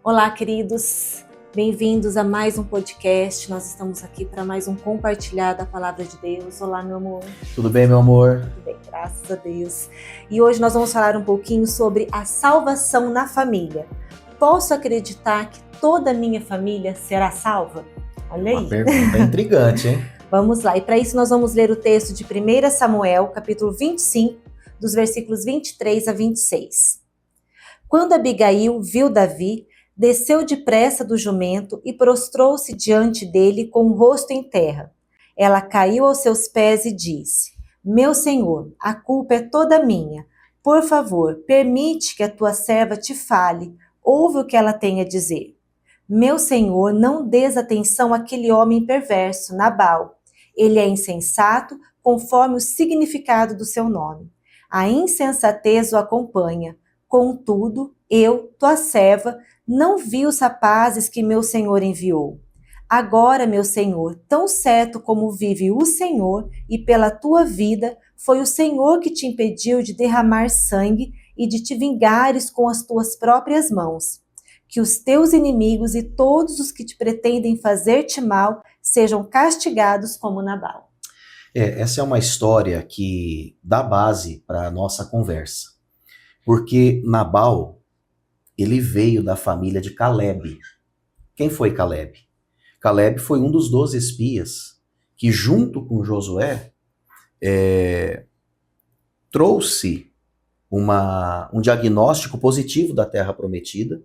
Olá, queridos, bem-vindos a mais um podcast. Nós estamos aqui para mais um compartilhar da palavra de Deus. Olá, meu amor. Tudo bem, meu amor? Tudo bem, graças a Deus. E hoje nós vamos falar um pouquinho sobre a salvação na família. Posso acreditar que toda a minha família será salva? Olha aí. Uma pergunta intrigante, hein? Vamos lá, e para isso nós vamos ler o texto de 1 Samuel, capítulo 25, dos versículos 23 a 26. Quando Abigail viu Davi, desceu depressa do jumento e prostrou-se diante dele com o rosto em terra. Ela caiu aos seus pés e disse: Meu senhor, a culpa é toda minha. Por favor, permite que a tua serva te fale. Ouve o que ela tem a dizer. Meu senhor, não dês atenção àquele homem perverso, Nabal. Ele é insensato, conforme o significado do seu nome. A insensatez o acompanha. Contudo, eu, tua serva, não vi os rapazes que meu senhor enviou. Agora, meu senhor, tão certo como vive o Senhor e pela tua vida, foi o Senhor que te impediu de derramar sangue e de te vingares com as tuas próprias mãos. Que os teus inimigos e todos os que te pretendem fazer-te mal sejam castigados como Nabal. Essa é uma história que dá base para a nossa conversa. Porque Nabal, ele veio da família de Caleb. Quem foi Caleb? Caleb foi um dos 12 espias que, junto com Josué, trouxe um diagnóstico positivo da terra prometida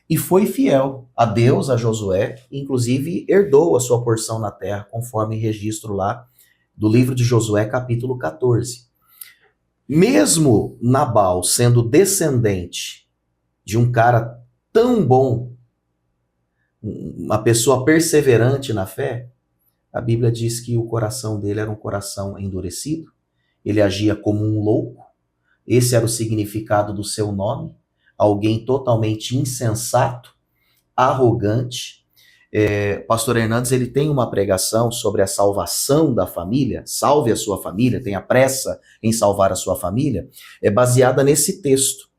e foi fiel a Deus, a Josué, inclusive herdou a sua porção na terra, conforme registro lá do livro de Josué, capítulo 14. Mesmo Nabal sendo descendente de um cara tão bom, uma pessoa perseverante na fé, a Bíblia diz que o coração dele era um coração endurecido, ele agia como um louco, esse era o significado do seu nome, alguém totalmente insensato, arrogante. Pastor Hernandes, ele tem uma pregação sobre a salvação da família, salve a sua família, tenha pressa em salvar a sua família, baseada nesse texto.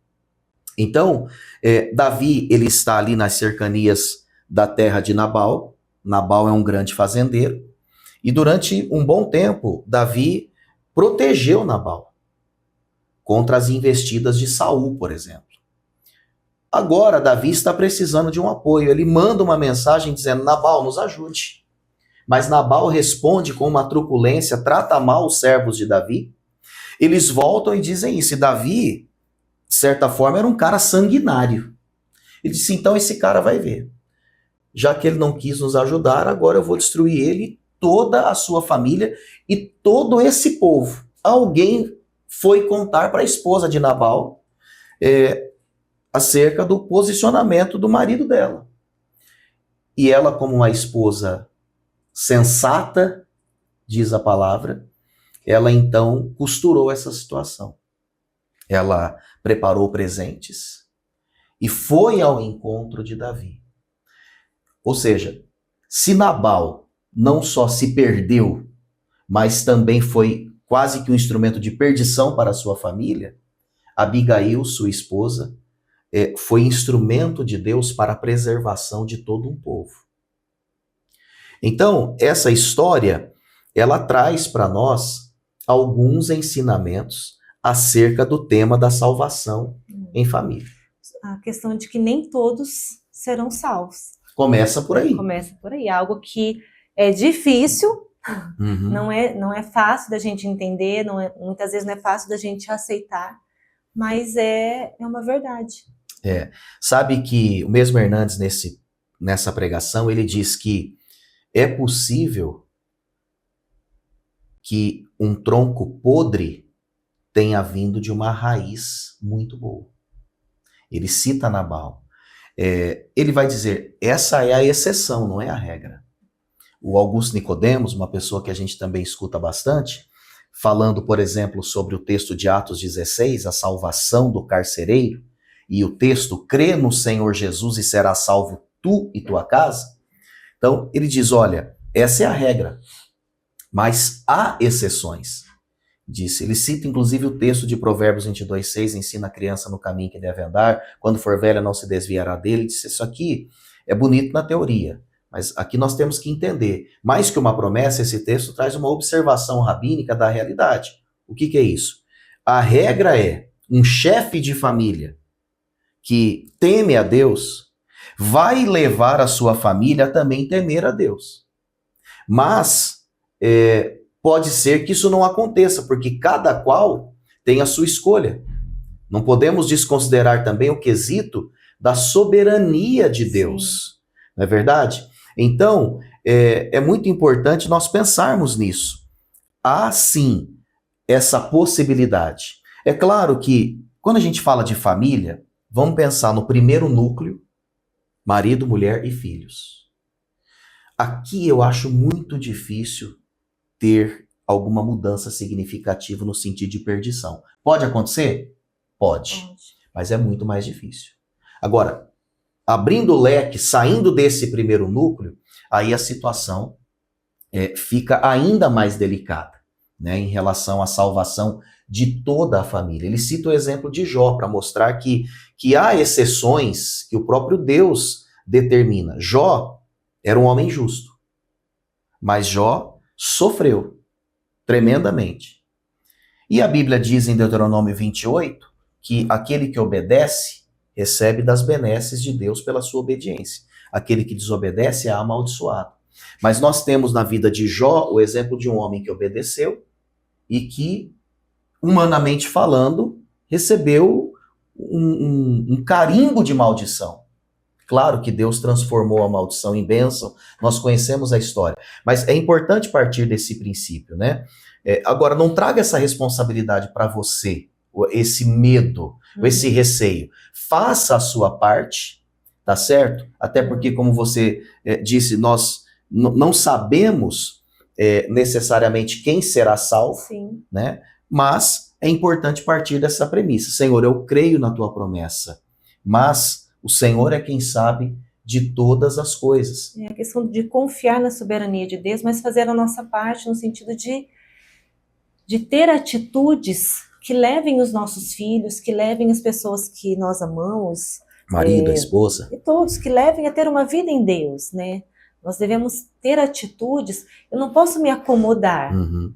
Então, Davi, ele está ali nas cercanias da terra de Nabal. Nabal é um grande fazendeiro. E durante um bom tempo, Davi protegeu Nabal contra as investidas de Saul, por exemplo. Agora, Davi está precisando de um apoio. Ele manda uma mensagem dizendo: Nabal, nos ajude. Mas Nabal responde com uma truculência, trata mal os servos de Davi. Eles voltam e dizem isso. E Davi, de certa forma, era um cara sanguinário. Ele disse: então esse cara vai ver. Já que ele não quis nos ajudar, agora eu vou destruir ele, toda a sua família e todo esse povo. Alguém foi contar para a esposa de Nabal acerca do posicionamento do marido dela. E ela, como uma esposa sensata, diz a palavra, ela então costurou essa situação. Ela preparou presentes e foi ao encontro de Davi. Ou seja, se Nabal não só se perdeu, mas também foi quase que um instrumento de perdição para a sua família, Abigail, sua esposa, foi instrumento de Deus para a preservação de todo um povo. Então, essa história, ela traz para nós alguns ensinamentos acerca do tema da salvação em família. A questão de que nem todos serão salvos. Começa por aí. Começa por aí, algo que é difícil, não é fácil da gente entender, muitas vezes não é fácil da gente aceitar, mas é uma verdade. Sabe que o mesmo Hernandes, nessa pregação, ele diz que é possível que um tronco podre tenha vindo de uma raiz muito boa. Ele cita Nabal. Ele vai dizer, essa é a exceção, não é a regra. O Augusto Nicodemos, uma pessoa que a gente também escuta bastante, falando, por exemplo, sobre o texto de Atos 16, a salvação do carcereiro, e o texto, crê no Senhor Jesus e será salvo tu e tua casa. Então, ele diz, olha, essa é a regra, mas há exceções. disse. Ele cita inclusive o texto de Provérbios 22:6, ensina a criança no caminho que deve andar, quando for velha não se desviará dele. Ele disse, isso aqui é bonito na teoria, mas aqui nós temos que entender, mais que uma promessa, esse texto traz uma observação rabínica da realidade. O que é isso? A regra é, um chefe de família que teme a Deus vai levar a sua família a também temer a Deus. Mas pode ser que isso não aconteça, porque cada qual tem a sua escolha. Não podemos desconsiderar também o quesito da soberania de Deus. Sim. Não é verdade? Então, é muito importante nós pensarmos nisso. Há, sim, essa possibilidade. É claro que, quando a gente fala de família, vamos pensar no primeiro núcleo, marido, mulher e filhos. Aqui eu acho muito difícil ter alguma mudança significativa no sentido de perdição. Pode acontecer? Pode. Mas é muito mais difícil. Agora, abrindo o leque, saindo desse primeiro núcleo, aí a situação fica ainda mais delicada, né, em relação à salvação de toda a família. Ele cita o exemplo de Jó para mostrar que há exceções que o próprio Deus determina. Jó era um homem justo, mas Jó sofreu tremendamente. E a Bíblia diz em Deuteronômio 28 que aquele que obedece recebe das benesses de Deus pela sua obediência. Aquele que desobedece é amaldiçoado. Mas nós temos na vida de Jó o exemplo de um homem que obedeceu e que, humanamente falando, recebeu um carimbo de maldição. Claro que Deus transformou a maldição em bênção, nós conhecemos a história. Mas é importante partir desse princípio, né? Agora, não traga essa responsabilidade para você, esse medo, esse receio. Faça a sua parte, tá certo? Até porque, como você disse, nós não sabemos necessariamente quem será salvo, sim, né? Mas é importante partir dessa premissa. Senhor, eu creio na tua promessa, mas o Senhor é quem sabe de todas as coisas. É a questão de confiar na soberania de Deus, mas fazer a nossa parte no sentido de ter atitudes que levem os nossos filhos, que levem as pessoas que nós amamos, marido, a esposa, e todos, que levem a ter uma vida em Deus, né? Nós devemos ter atitudes. Eu não posso me acomodar. Uhum.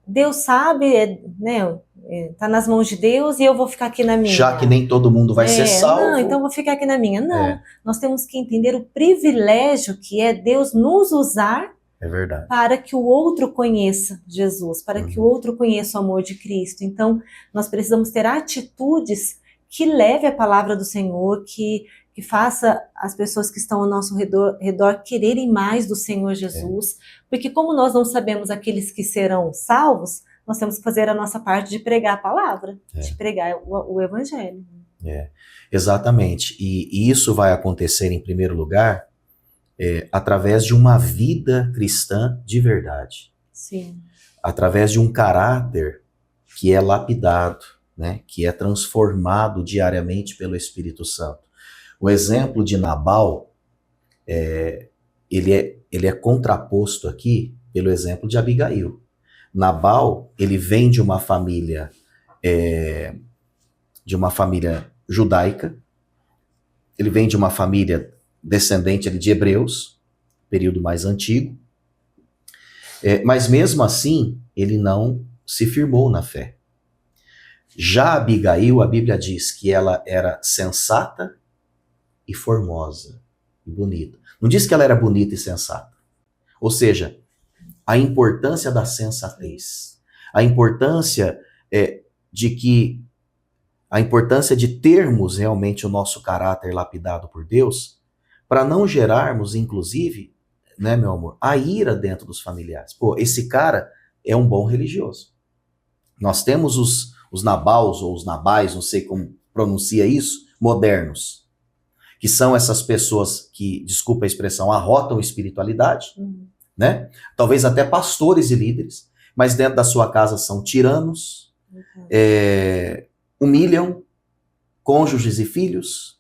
Deus sabe, né? Tá nas mãos de Deus e eu vou ficar aqui na minha. Já que nem todo mundo vai ser salvo. Não, então eu vou ficar aqui na minha. Não, nós temos que entender o privilégio que é Deus nos usar. É verdade. Para que o outro conheça Jesus, para que o outro conheça o amor de Cristo. Então, nós precisamos ter atitudes que leve a palavra do Senhor, que faça as pessoas que estão ao nosso redor quererem mais do Senhor Jesus, porque como nós não sabemos aqueles que serão salvos, nós temos que fazer a nossa parte de pregar a palavra, de pregar o Evangelho. Exatamente. E isso vai acontecer, em primeiro lugar, através de uma vida cristã de verdade. Sim. Através de um caráter que é lapidado, né, que é transformado diariamente pelo Espírito Santo. O exemplo de Nabal, ele é contraposto aqui pelo exemplo de Abigail. Nabal, ele vem de uma família judaica, ele vem de uma família descendente de hebreus, período mais antigo, mas mesmo assim, ele não se firmou na fé. Já Abigail, a Bíblia diz que ela era sensata e formosa, e bonita. Não diz que ela era bonita e sensata. Ou seja, a importância da sensatez, a importância de termos realmente o nosso caráter lapidado por Deus, para não gerarmos, inclusive, né, meu amor, a ira dentro dos familiares. Pô, esse cara é um bom religioso. Nós temos os Nabals ou os Nabais, não sei como pronuncia isso, modernos, que são essas pessoas que, desculpa a expressão, arrotam espiritualidade, né? Talvez até pastores e líderes, mas dentro da sua casa são tiranos, humilham cônjuges e filhos,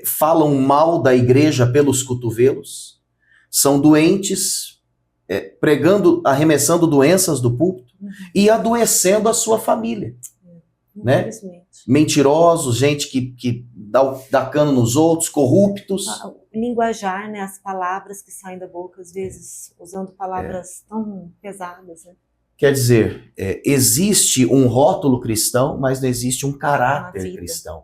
falam mal da igreja pelos cotovelos, são doentes pregando, arremessando doenças do púlpito e adoecendo a sua família. Né? Mentirosos, gente que dá cano nos outros, corruptos. O linguajar, né? As palavras que saem da boca, às vezes, usando palavras tão pesadas. Né? Quer dizer, existe um rótulo cristão, mas não existe um caráter cristão.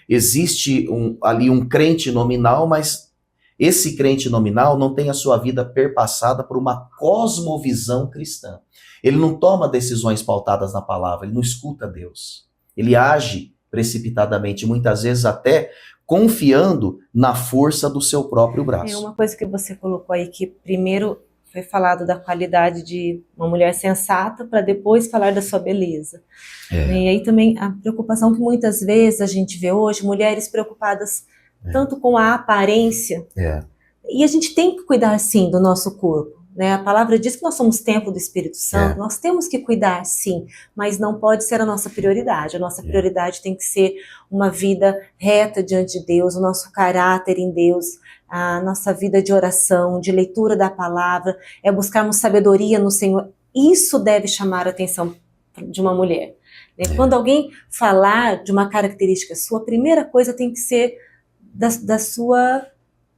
Existe ali um crente nominal, mas esse crente nominal não tem a sua vida perpassada por uma cosmovisão cristã. Ele não toma decisões pautadas na palavra, ele não escuta Deus. Ele age precipitadamente, muitas vezes até confiando na força do seu próprio braço. Uma coisa que você colocou aí, que primeiro foi falado da qualidade de uma mulher sensata, para depois falar da sua beleza. E aí também a preocupação que muitas vezes a gente vê hoje, mulheres preocupadas tanto com a aparência, e a gente tem que cuidar sim do nosso corpo. Né? A palavra diz que nós somos templo do Espírito Santo, nós temos que cuidar sim, mas não pode ser a nossa prioridade. A nossa prioridade tem que ser uma vida reta diante de Deus, o nosso caráter em Deus, a nossa vida de oração, de leitura da palavra, é buscarmos sabedoria no Senhor. Isso deve chamar a atenção de uma mulher. Né? Quando alguém falar de uma característica sua, a primeira coisa tem que ser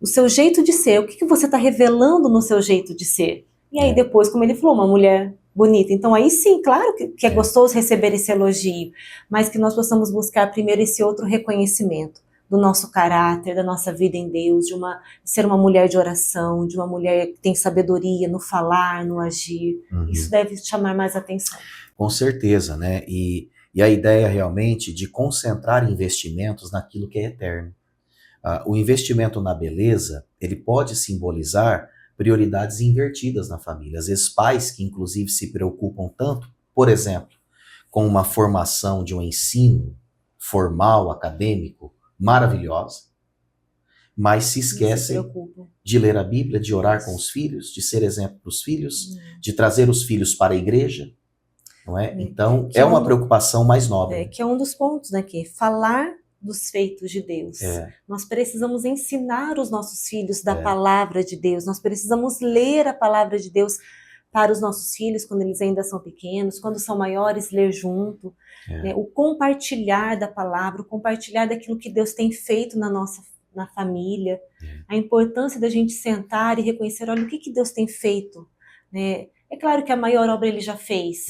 o seu jeito de ser, o que você está revelando no seu jeito de ser. E aí depois, como ele falou, uma mulher bonita. Então aí sim, claro que é gostoso receber esse elogio, mas que nós possamos buscar primeiro esse outro reconhecimento do nosso caráter, da nossa vida em Deus, de ser uma mulher de oração, de uma mulher que tem sabedoria no falar, no agir. Isso deve chamar mais atenção. Com certeza, né? E a ideia realmente de concentrar investimentos naquilo que é eterno. O investimento na beleza, ele pode simbolizar prioridades invertidas na família. Às vezes pais que inclusive se preocupam tanto, por exemplo, com uma formação de um ensino formal, acadêmico, maravilhosa, mas se esquecem de ler a Bíblia, de orar com os filhos, de ser exemplo para os filhos, de trazer os filhos para a igreja, não é? Então, é uma preocupação mais nobre. Que é um dos pontos, né? Que falar dos feitos de Deus. Nós precisamos ensinar os nossos filhos da palavra de Deus, nós precisamos ler a palavra de Deus para os nossos filhos quando eles ainda são pequenos, quando são maiores, ler junto, né? O compartilhar da palavra, o compartilhar daquilo que Deus tem feito na família, a importância da gente sentar e reconhecer, olha, o que Deus tem feito, né? É claro que a maior obra ele já fez,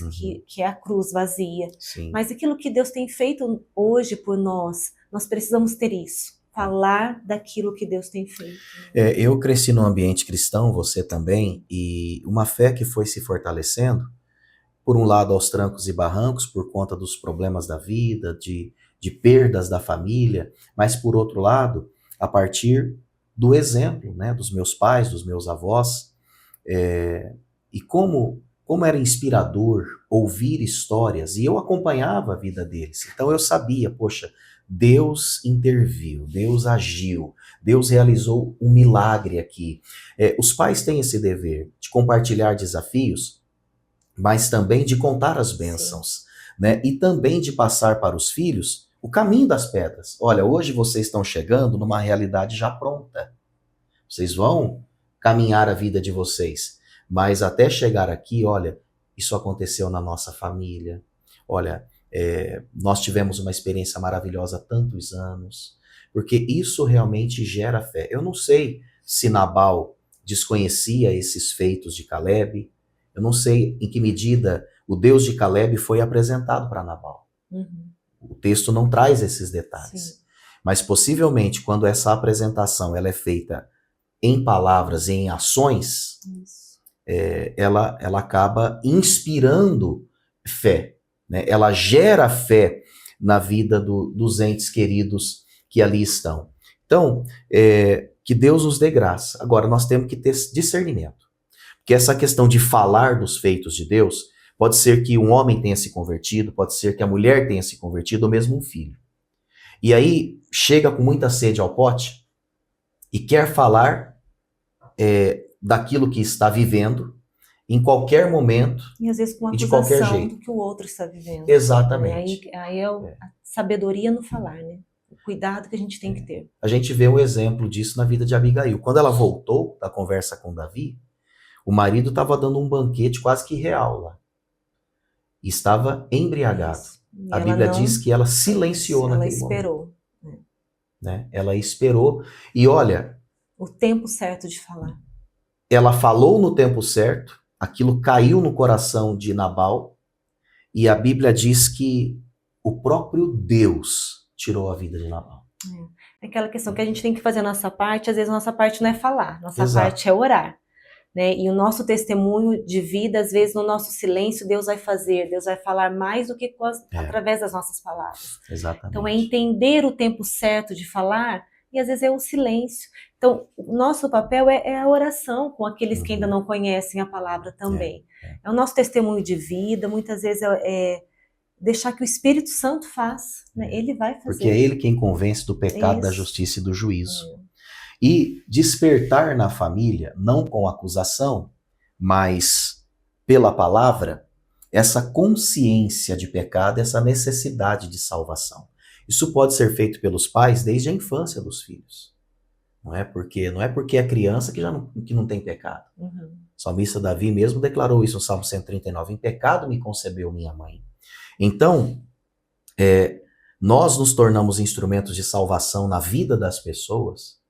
que é a cruz vazia. Sim. Mas aquilo que Deus tem feito hoje por nós precisamos ter isso. Falar daquilo que Deus tem feito. Eu cresci num ambiente cristão, você também, e uma fé que foi se fortalecendo, por um lado aos trancos e barrancos, por conta dos problemas da vida, de perdas da família, mas por outro lado, a partir do exemplo, né, dos meus pais, dos meus avós, e como era inspirador ouvir histórias, e eu acompanhava a vida deles. Então eu sabia, poxa, Deus interviu, Deus agiu, Deus realizou um milagre aqui. Os pais têm esse dever de compartilhar desafios, mas também de contar as bênçãos, né? E também de passar para os filhos o caminho das pedras. Olha, hoje vocês estão chegando numa realidade já pronta. Vocês vão caminhar a vida de vocês. Mas até chegar aqui, olha, isso aconteceu na nossa família. Olha, nós tivemos uma experiência maravilhosa há tantos anos. Porque isso realmente gera fé. Eu não sei se Nabal desconhecia esses feitos de Caleb. Eu não sei em que medida o Deus de Caleb foi apresentado para Nabal. O texto não traz esses detalhes. Sim. Mas possivelmente, quando essa apresentação ela é feita em palavras e em ações, ela acaba inspirando fé, né? Ela gera fé na vida dos entes queridos que ali estão. Então, que Deus nos dê graça. Agora, nós temos que ter discernimento. Porque essa questão de falar dos feitos de Deus, pode ser que um homem tenha se convertido, pode ser que a mulher tenha se convertido, ou mesmo um filho. E aí, chega com muita sede ao pote e quer falar daquilo que está vivendo, em qualquer momento e às vezes com uma e de qualquer jeito. Do que o outro está vivendo. Exatamente. Aí é a sabedoria no falar, né? O cuidado que a gente tem que ter. A gente vê um exemplo disso na vida de Abigail. Quando ela voltou da conversa com Davi, O marido estava dando um banquete quase que real lá. E estava embriagado. Isso. E A ela Bíblia não, diz que ela silenciou ela naquele momento. esperou Né? Ela esperou. E olha, o tempo certo de falar. ela falou no tempo certo, aquilo caiu no coração de Nabal, e a Bíblia diz que o próprio Deus tirou a vida de Nabal. É aquela questão que a gente tem que fazer a nossa parte, às vezes a nossa parte não é falar, nossa Exato. parte é orar. Né? E o nosso testemunho de vida, às vezes no nosso silêncio, Deus vai fazer, Deus vai falar mais do que através das nossas palavras. Exatamente. Então é entender o tempo certo de falar, e às vezes é o silêncio. Então o nosso papel é a oração com aqueles que ainda não conhecem a palavra também. É o nosso testemunho de vida, muitas vezes deixar que o Espírito Santo faça, né? Ele vai fazer. Porque é ele quem convence do pecado, da justiça e do juízo. E despertar na família, não com acusação, mas pela palavra, essa consciência de pecado, essa necessidade de salvação. Isso pode ser feito pelos pais desde a infância dos filhos. Não é porque é criança que não tem pecado. O salmista Davi mesmo declarou isso no Salmo 139, em pecado me concebeu minha mãe. Então, nós nos tornamos instrumentos de salvação na vida das pessoas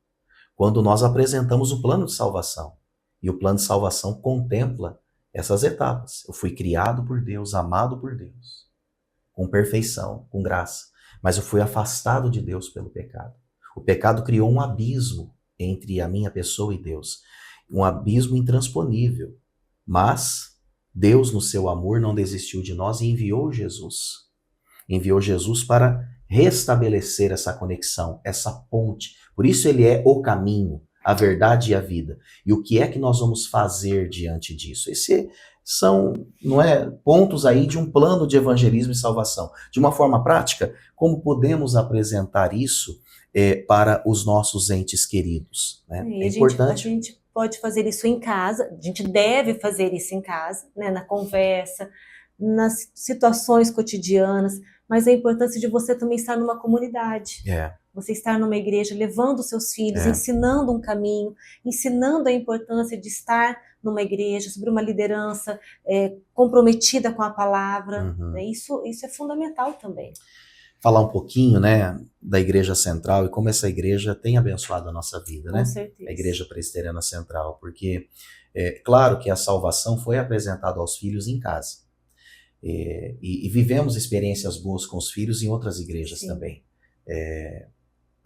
quando nós apresentamos o plano de salvação. E o plano de salvação contempla essas etapas. Eu fui criado por Deus, amado por Deus, com perfeição, com graça. Mas eu fui afastado de Deus pelo pecado. O pecado criou um abismo entre a minha pessoa e Deus. Um abismo intransponível. Mas Deus, no seu amor, não desistiu de nós e enviou Jesus. Enviou Jesus para restabelecer essa conexão, essa ponte. Por isso ele é o caminho, a verdade e a vida. E o que é que nós vamos fazer diante disso? Esses são, pontos aí de um plano de evangelismo e salvação. De uma forma prática, como podemos apresentar isso para os nossos entes queridos? Né? É importante. A gente pode fazer isso em casa, a gente deve fazer isso em casa, né? Na conversa, nas situações cotidianas, mas a importância de você também estar numa comunidade. Você estar numa igreja, levando os seus filhos, ensinando um caminho, ensinando a importância de estar numa igreja, sobre uma liderança comprometida com a palavra. Né? Isso é fundamental também. Falar um pouquinho, né, da Igreja Central e como essa igreja tem abençoado a nossa vida, né? Com certeza. A Igreja Presbiteriana Central, porque claro que a salvação foi apresentada aos filhos em casa. E vivemos experiências boas com os filhos em outras igrejas também.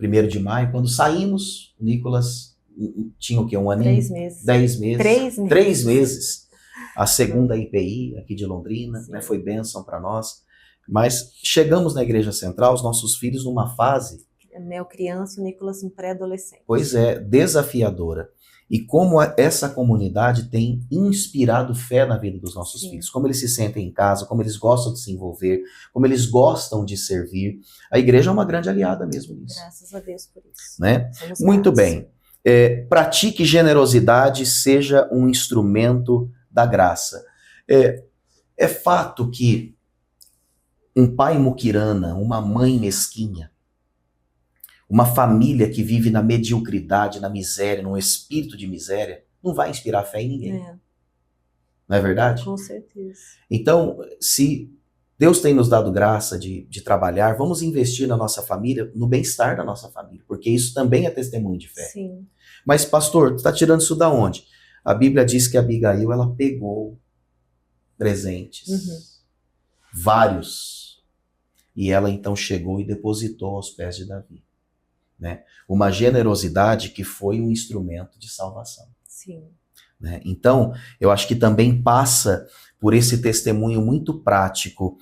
1º de maio, quando saímos, o Nicolas tinha o quê? Um aninho? 3 meses. 10 meses. 3 meses. 3 meses. A segunda IPI aqui de Londrina, né, foi bênção para nós. Mas chegamos na Igreja Central, os nossos filhos numa fase... Neocriança, o Nicolas um pré-adolescente. Pois é, desafiadora. E como essa comunidade tem inspirado fé na vida dos nossos filhos, como eles se sentem em casa, como eles gostam de se envolver, como eles gostam de servir. A igreja é uma grande aliada mesmo nisso. Graças a Deus por isso. Né? Muito bem. Pratique generosidade, seja um instrumento da graça. É fato que um pai muquirana, uma mãe mesquinha, uma família que vive na mediocridade, na miséria, num espírito de miséria, não vai inspirar fé em ninguém. Não é verdade? Com certeza. Então, se Deus tem nos dado graça de trabalhar, vamos investir na nossa família, no bem-estar da nossa família, porque isso também é testemunho de fé. Sim. Mas, pastor, você está tirando isso da onde? A Bíblia diz que Abigail, ela pegou presentes, vários, e ela então chegou e depositou aos pés de Davi. Né? Uma generosidade que foi um instrumento de salvação. Sim. Né? Então, eu acho que também passa por esse testemunho muito prático.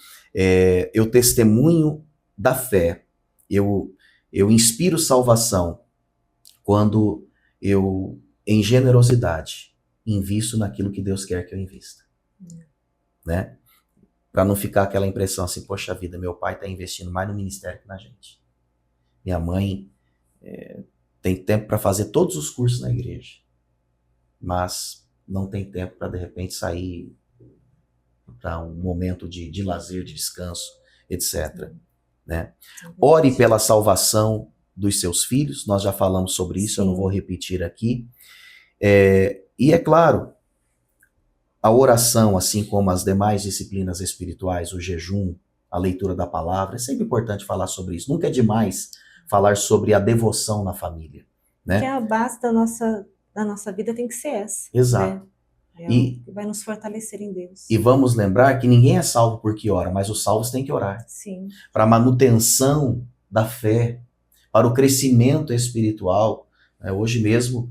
Eu testemunho da fé, eu inspiro salvação quando eu, em generosidade, invisto naquilo que Deus quer que eu invista. Né? Para não ficar aquela impressão assim, poxa vida, meu pai está investindo mais no ministério que na gente. Minha mãe tem tempo para fazer todos os cursos na igreja, mas não tem tempo para, de repente, sair para um momento de lazer, de descanso, etc. Né? Ore pela salvação dos seus filhos, nós já falamos sobre isso, eu não vou repetir aqui. E é claro, a oração, assim como as demais disciplinas espirituais, o jejum, a leitura da palavra, é sempre importante falar sobre isso. Nunca é demais falar sobre a devoção na família, né? Que a base da nossa vida tem que ser essa. Exato. Né? É o que vai nos fortalecer em Deus. E vamos lembrar que ninguém é salvo porque ora, mas os salvos têm que orar. Sim. Para a manutenção da fé, para o crescimento espiritual. Hoje mesmo,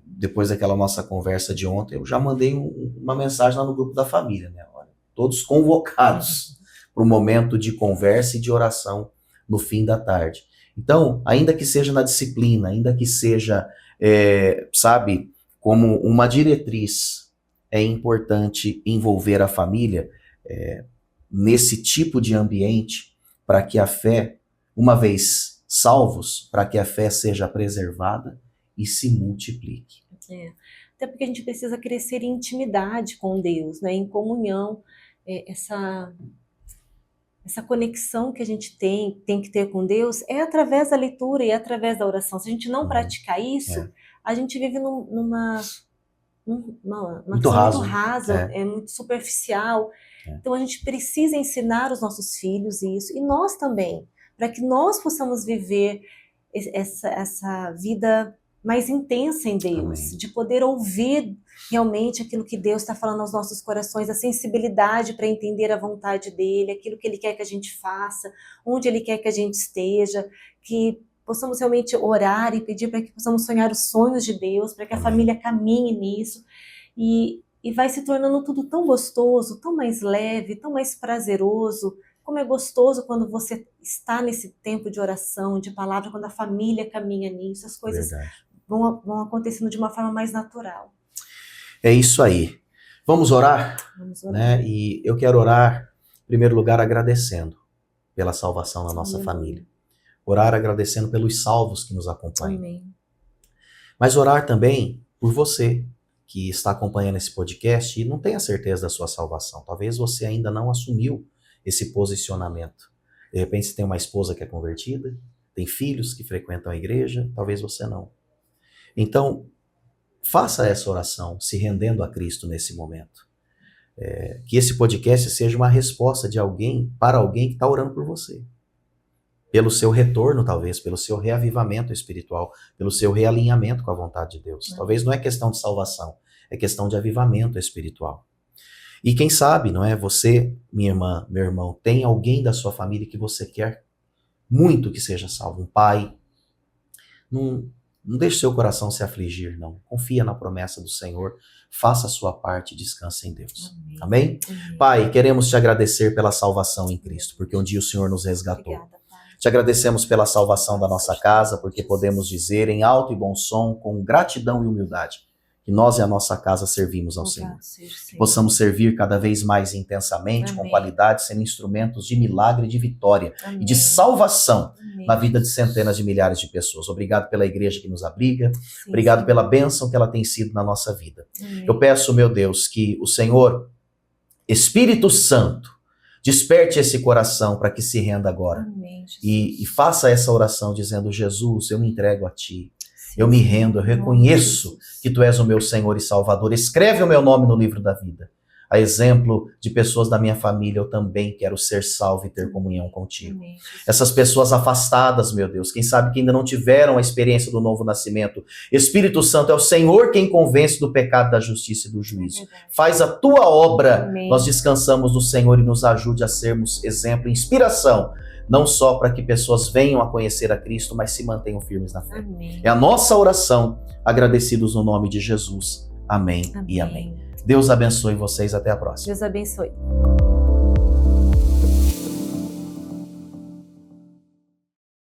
depois daquela nossa conversa de ontem, eu já mandei uma mensagem lá no grupo da família, né? Olha, todos convocados para o momento de conversa e de oração no fim da tarde. Então, ainda que seja na disciplina, ainda que seja, sabe, como uma diretriz, é importante envolver a família nesse tipo de ambiente para que a fé, uma vez salvos, para que a fé seja preservada e se multiplique. Até porque a gente precisa crescer em intimidade com Deus, né? Em comunhão, essa conexão que a gente tem que ter com Deus é através da leitura e através da oração. Se a gente não praticar isso, a gente vive numa muito rasa, muito superficial. Então a gente precisa ensinar os nossos filhos isso, e nós também, para que nós possamos viver essa vida mais intensa em Deus. Amém. De poder ouvir realmente aquilo que Deus está falando aos nossos corações, a sensibilidade para entender a vontade dele, aquilo que ele quer que a gente faça, onde ele quer que a gente esteja, que possamos realmente orar e pedir para que possamos sonhar os sonhos de Deus, para que a família caminhe nisso, e vai se tornando tudo tão gostoso, tão mais leve, tão mais prazeroso. Como é gostoso quando você está nesse tempo de oração, de palavra, quando a família caminha nisso, as coisas vão acontecendo de uma forma mais natural. É isso aí. Vamos orar? Vamos orar. Né? E eu quero orar, em primeiro lugar, agradecendo pela salvação da nossa família. Orar agradecendo pelos salvos que nos acompanham. Amém. Mas orar também por você que está acompanhando esse podcast e não tem a certeza da sua salvação. Talvez você ainda não assumiu esse posicionamento. De repente você tem uma esposa que é convertida, tem filhos que frequentam a igreja, talvez você não. Então, faça essa oração, se rendendo a Cristo nesse momento. Que esse podcast seja uma resposta de alguém para alguém que está orando por você. Pelo seu retorno, talvez, pelo seu reavivamento espiritual, pelo seu realinhamento com a vontade de Deus. Talvez não é questão de salvação, é questão de avivamento espiritual. E quem sabe, não é? Você, minha irmã, meu irmão, tem alguém da sua família que você quer muito que seja salvo. Um pai. Não deixe seu coração se afligir, não. Confia na promessa do Senhor, faça a sua parte e descanse em Deus. Amém? Amém? Pai, queremos te agradecer pela salvação em Cristo, porque um dia o Senhor nos resgatou. Obrigada, Pai. Te agradecemos pela salvação da nossa casa, porque podemos dizer em alto e bom som, com gratidão e humildade, que nós e a nossa casa servimos ao Senhor. Que possamos servir cada vez mais intensamente, com qualidade, sendo instrumentos de milagre, de vitória e de salvação na vida de centenas de milhares de pessoas. Obrigado pela igreja que nos abriga, obrigado pela bênção que ela tem sido na nossa vida. Eu peço, meu Deus, que o Senhor, Espírito Santo, desperte esse coração para que se renda agora. E faça essa oração dizendo: Jesus, eu me entrego a Ti. Eu me rendo, eu reconheço que Tu és o meu Senhor e Salvador. Escreve o meu nome no livro da vida. A exemplo de pessoas da minha família, eu também quero ser salvo e ter comunhão contigo. Essas pessoas afastadas, meu Deus, quem sabe que ainda não tiveram a experiência do novo nascimento. Espírito Santo, é o Senhor quem convence do pecado, da justiça e do juízo. Faz a Tua obra. Nós descansamos no Senhor e nos ajude a sermos exemplo e inspiração, não só para que pessoas venham a conhecer a Cristo, mas se mantenham firmes na fé. Amém. É a nossa oração, agradecidos no nome de Jesus. Amém e amém. Deus abençoe vocês, até a próxima. Deus abençoe.